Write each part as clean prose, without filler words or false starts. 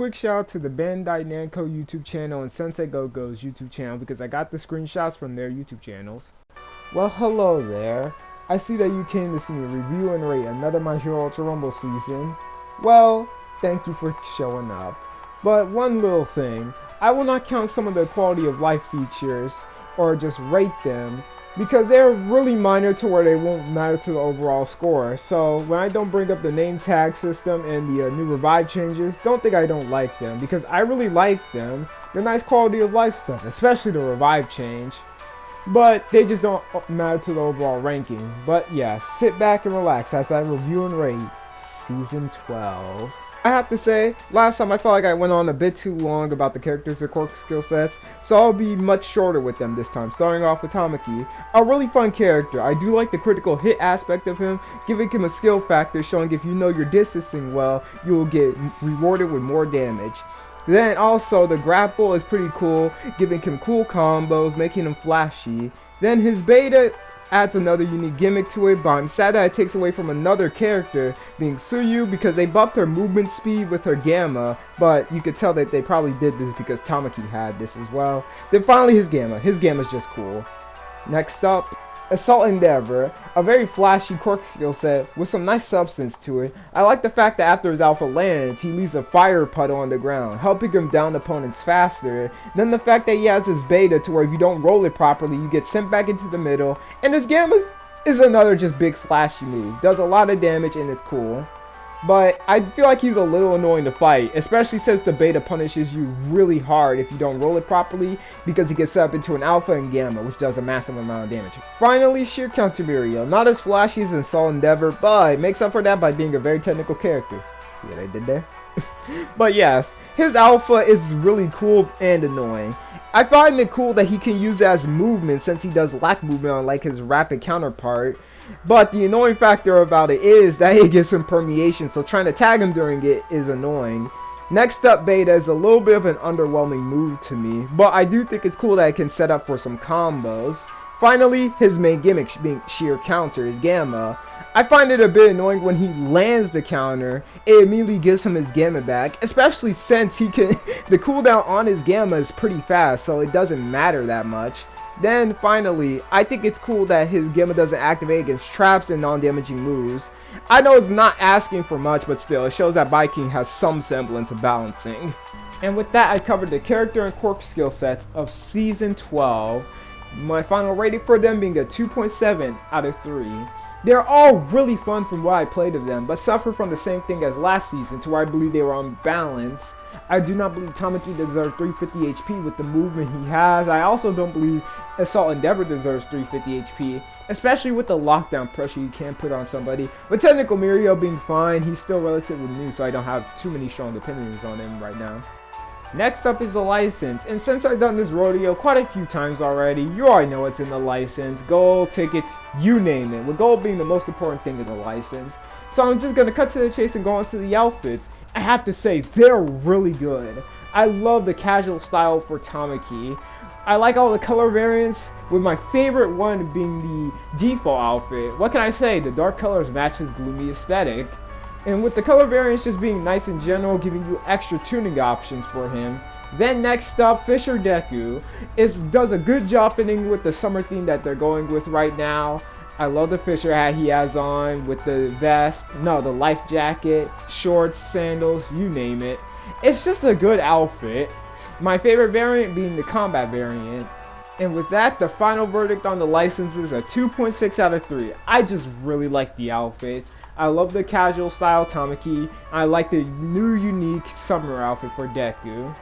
quick shout out to the Bandai Namco YouTube channel and Sensei Go-Go's YouTube channel because I got the screenshots from their YouTube channels. Well, hello there. I see that you came to see me review and rate another My Hero Ultra Rumble season. Well, thank you for showing up. But one little thing, I will not count some of the quality of life features or just rate them because they're really minor to where they won't matter to the overall score. So when I don't bring up the name tag system and the new revive changes, don't think I don't like them because I really like them. They're nice quality of life stuff, especially the revive change. But they just don't matter to the overall ranking. But yeah, sit back and relax as I review and rate Season 12. I have to say, last time I felt like I went on a bit too long about the characters and quirk skill sets, so I'll be much shorter with them this time, starting off with Tamaki. A really fun character. I do like the critical hit aspect of him, giving him a skill factor showing if you know you're distancing well, you will get rewarded with more damage. Then also the grapple is pretty cool, giving him cool combos, making him flashy. Then his beta adds another unique gimmick to it, but I'm sad that it takes away from another character, being Tsuyu, because they buffed her movement speed with her Gamma, but you could tell that they probably did this because Tamaki had this as well. Then finally his Gamma. His Gamma's just cool. Next up, Assault Endeavor, a very flashy quirk skill set with some nice substance to it. I like the fact that after his alpha lands, he leaves a fire puddle on the ground, helping him down opponents faster. Then the fact that he has his beta to where if you don't roll it properly, you get sent back into the middle. And his Gamma is another just big flashy move. Does a lot of damage and it's cool. But I feel like he's a little annoying to fight, especially since the beta punishes you really hard if you don't roll it properly, because he gets set up into an alpha and gamma, which does a massive amount of damage. Finally, Sheer Counter Mirio. Not as flashy as in Assault Endeavor, but makes up for that by being a very technical character. See what I did there? But yes, his alpha is really cool and annoying. I find it cool that he can use it as movement since he does lack movement unlike his rapid counterpart. But the annoying factor about it is that it gives him permeation, so trying to tag him during it is annoying. Next up, Beta is a little bit of an underwhelming move to me, but I do think it's cool that it can set up for some combos. Finally, his main gimmick being Sheer Counter is Gamma. I find it a bit annoying when he lands the counter, it immediately gives him his Gamma back, especially since he can the cooldown on his Gamma is pretty fast, so it doesn't matter that much. Then finally, I think it's cool that his Gamma doesn't activate against traps and non-damaging moves. I know it's not asking for much, but still, it shows that Viking has some semblance of balancing. And with that, I covered the character and quirk skill sets of Season 12. My final rating for them being a 2.7 out of 3. They're all really fun from what I played of them, but suffer from the same thing as last season, to where I believe they were unbalanced. I do not believe Tamaki deserves 350 HP with the movement he has. I also don't believe Assault Endeavor deserves 350 HP, especially with the lockdown pressure you can put on somebody. But Technical Mirio being fine, he's still relatively new, so I don't have too many strong opinions on him right now. Next up is the license, and since I've done this rodeo quite a few times already, you already know what's in the license. Gold, tickets, you name it, with gold being the most important thing in the license. So I'm just going to cut to the chase and go on to the outfits. I have to say, they're really good. I love the casual style for Tamaki. I like all the color variants, with my favorite one being the default outfit. What can I say? The dark colors match his gloomy aesthetic. And with the color variants just being nice in general, giving you extra tuning options for him. Then next up, Fisher Deku does a good job fitting with the summer theme that they're going with right now. I love the Fisher hat he has on with the vest, the life jacket, shorts, sandals, you name it. It's just a good outfit. My favorite variant being the combat variant. And with that, the final verdict on the license is a 2.6 out of 3. I just really like the outfits. I love the casual style Tamaki. I like the new unique summer outfit for Deku.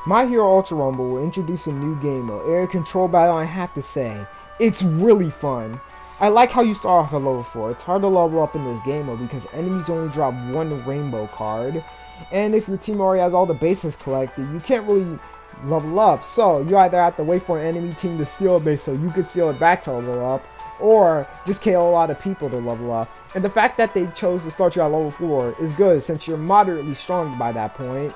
My Hero Ultra Rumble will introduce a new game mode, Area Control Battle, and I have to say, it's really fun. I like how you start off at level 4. It's hard to level up in this game mode because enemies only drop one rainbow card. And if your team already has all the bases collected, you can't really level up. So you either have to wait for an enemy team to steal a base so you can steal it back to level up, or just kill a lot of people to level up. And the fact that they chose to start you at level 4 is good since you're moderately strong by that point.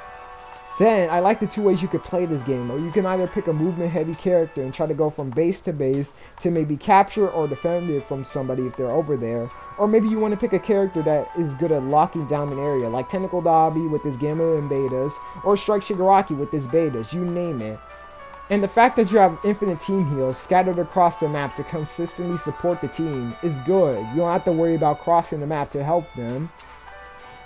Then, I like the two ways you could play this game mode. You can either pick a movement heavy character and try to go from base to base to maybe capture or defend it from somebody if they're over there. Or maybe you want to pick a character that is good at locking down an area, like Tentacle Dabi with his Gamma and Betas, or Strike Shigaraki with his Betas, you name it. And the fact that you have infinite team heals scattered across the map to consistently support the team is good. You don't have to worry about crossing the map to help them.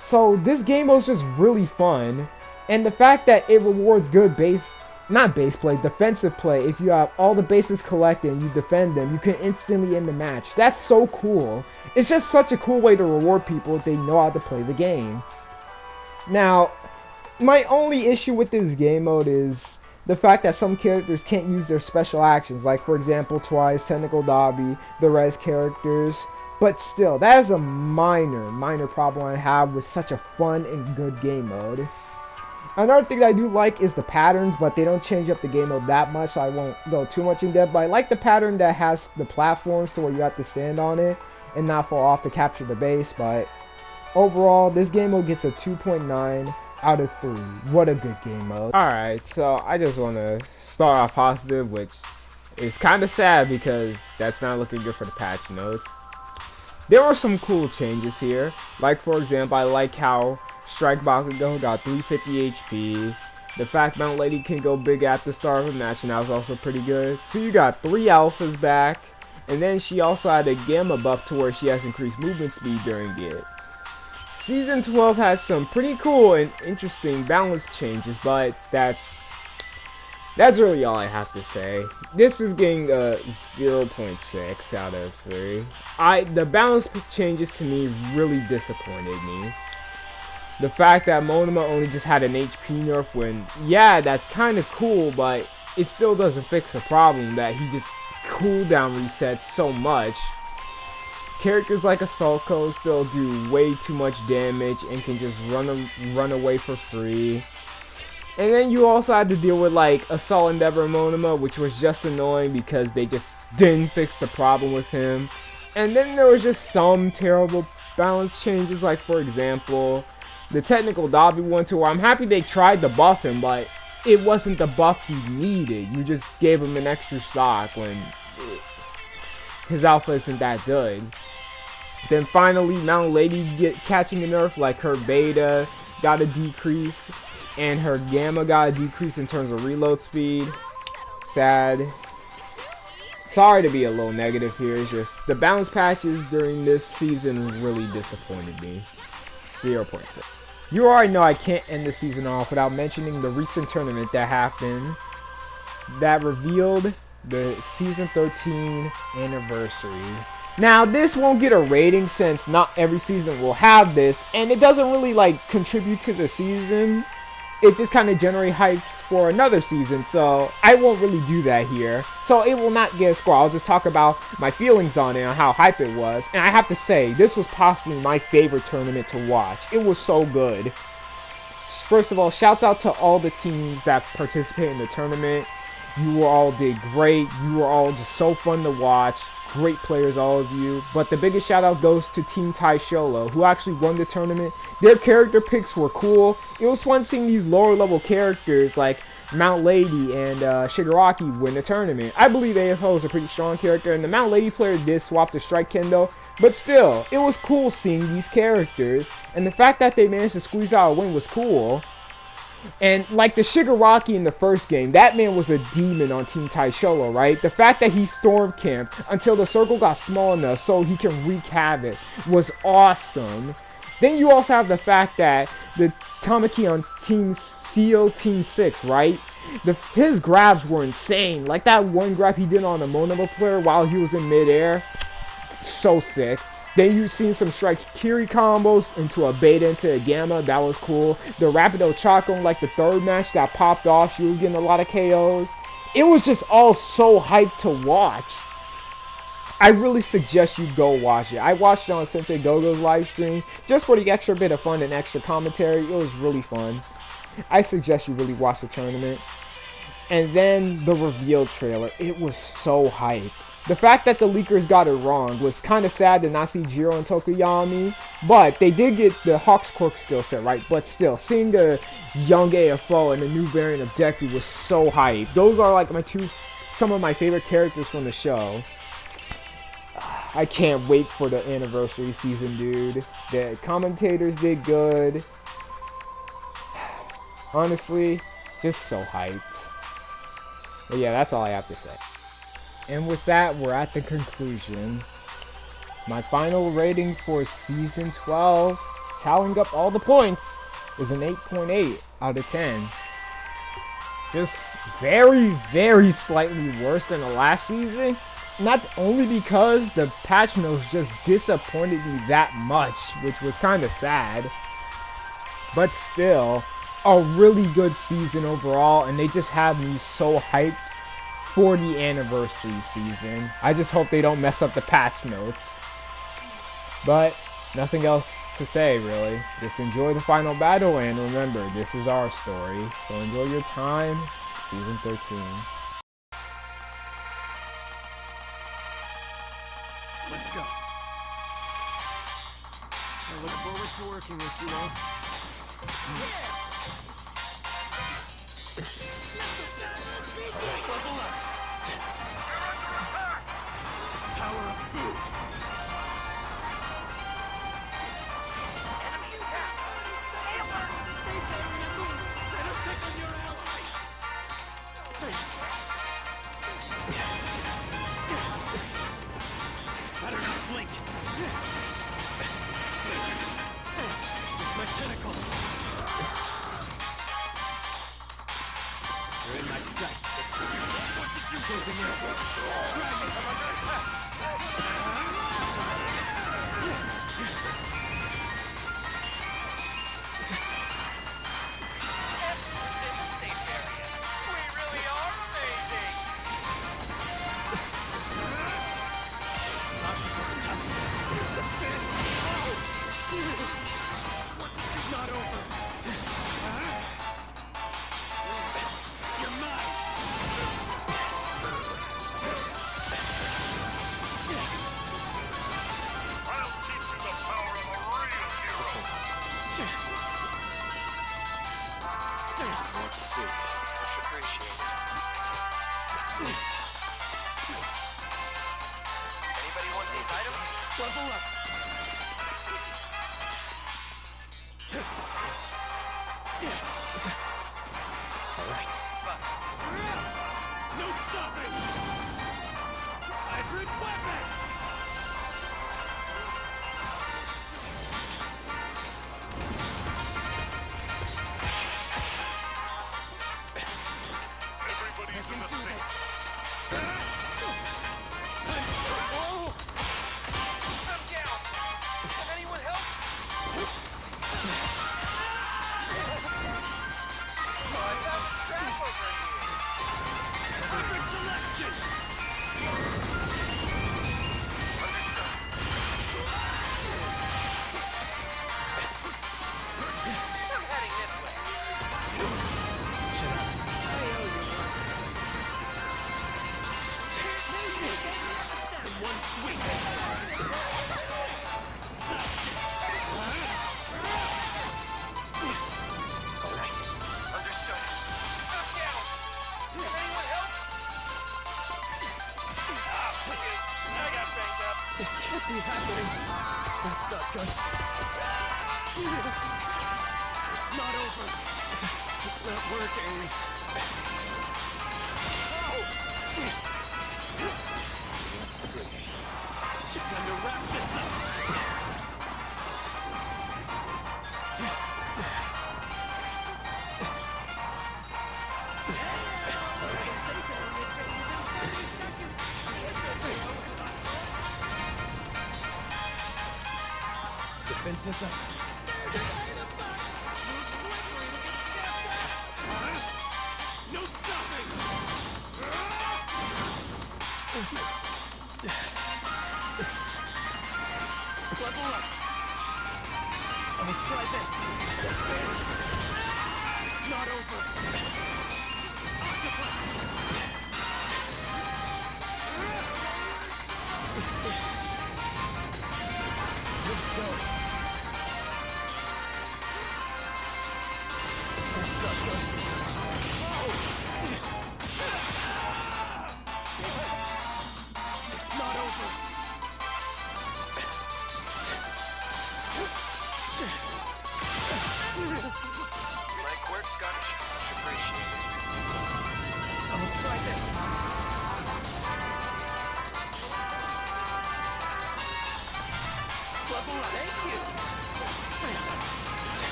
So this game mode is just really fun. And the fact that it rewards good defensive play. If you have all the bases collected and you defend them, you can instantly end the match. That's so cool. It's just such a cool way to reward people if they know how to play the game. Now, my only issue with this game mode is the fact that some characters can't use their special actions. Like, for example, Twice, Tentacle Dabi, the Res characters. But still, that is a minor problem I have with such a fun and good game mode. Another thing that I do like is the patterns, but they don't change up the game mode that much, so I won't go too much in depth. But I like the pattern that has the platforms to where you have to stand on it and not fall off to capture the base. But overall, this game mode gets a 2.9 out of 3. What a good game mode. Alright, so I just want to start off positive, which is kind of sad because that's not looking good for the patch notes. There were some cool changes here. Like, for example, I like how Strike Bakugo got 350 HP. The fact Mount Lady can go big at the start of a match, and that was also pretty good. So you got 3 alphas back, and then she also had a Gamma buff to where she has increased movement speed during it. Season 12 has some pretty cool and interesting balance changes, but that's really all I have to say. This is getting a 0.6 out of 3. The balance changes to me really disappointed me. The fact that Monoma only just had an HP nerf when, yeah, that's kind of cool, but it still doesn't fix the problem that he just cooldown resets so much. Characters like Assaultco still do way too much damage and can just run away for free. And then you also had to deal with like Assault Endeavor Monoma, which was just annoying because they just didn't fix the problem with him. And then there was just some terrible balance changes, like for example, the Tentacle Dabi one to where I'm happy they tried to buff him, but it wasn't the buff he needed. You just gave him an extra stock when his alpha isn't that good. Then finally, Mount Lady catching a nerf, like her beta got a decrease, and her gamma got a decrease in terms of reload speed. Sad. Sorry to be a little negative here, it's just the balance patches during this season really disappointed me. 0.6. You already know I can't end the season off without mentioning the recent tournament that happened that revealed the season 13 anniversary. Now this won't get a rating since not every season will have this, and it doesn't really like contribute to the season. It just kind of generates hype for another season, so I won't really do that here. So it will not get a score. I'll just talk about my feelings on it and how hype it was. And I have to say, this was possibly my favorite tournament to watch. It was so good. First of all, shouts out to all the teams that participated in the tournament. You all did great. You were all just so fun to watch. Great players, all of you. But the biggest shout out goes to Team Taisholo, who actually won the tournament. Their character picks were cool. It was fun seeing these lower level characters like Mount Lady and Shigaraki win the tournament. I believe AFO is a pretty strong character, and the Mount Lady player did swap to Strike Kendo. But still, it was cool seeing these characters. And the fact that they managed to squeeze out a win was cool. And like the Shigaraki in the first game, that man was a demon on Team Taisholo, right? The fact that he storm camped until the circle got small enough so he can wreak havoc was awesome. Then you also have the fact that the Tamaki on Team Steel Team 6, right? His grabs were insane. Like that one grab he did on a Monoma player while he was in midair. So sick. Then you've seen some Strike Kiri combos into a beta, into a gamma. That was cool. The Rapido Chaco, like the third match that popped off. She was getting a lot of KOs. It was just all so hyped to watch. I really suggest you go watch it. I watched it on Sensei Gogo's live stream just for the extra bit of fun and extra commentary. It was really fun. I suggest you really watch the tournament. And then the reveal trailer, it was so hype. The fact that the leakers got it wrong was kind of sad to not see Jiro and Tokoyami, but they did get the Hawk's Quirk skill set right. But still, seeing a young AFO and a new variant of Deku was so hype. Those are like some of my favorite characters from the show. I can't wait for the anniversary season, dude. The commentators did good. Honestly, just so hyped. But yeah, that's all I have to say. And with that, we're at the conclusion. My final rating for Season 12, tallying up all the points, is an 8.8 out of 10. Just very, very slightly worse than the last season. Not only because the patch notes just disappointed me that much, which was kind of sad, but still, a really good season overall, and they just have me so hyped for the anniversary season. I just hope they don't mess up the patch notes. But nothing else to say, really. Just enjoy the final battle, and remember, this is our story. So enjoy your time, Season 13. Let's go. I look forward to working with you all. Level up. Power of food. Enemy attack. Better pick on your ally. Better not blink. My tentacles. You're in my sights. What did you closing in? Try me. We really are amazing. It's not over. You're mine. I'll teach you the power of a real hero. Let's see. Much appreciated. Anybody want these items? Level up. Alright. No stopping! Hybrid weapon! Everybody's in the safe. I'm down! Can anyone help? I got trap over here! Perfect selection! I'm heading this way. One sweep. Alright. Understood. I'm down. Can anyone help? I got banged up. This can't be happening. That's not good. It's not over. It's not working. Let's see. It's time to wrap this up. Defenses up. No stopping! Level up. I'll try this. Not over. Octopus.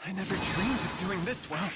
I never dreamed of doing this well.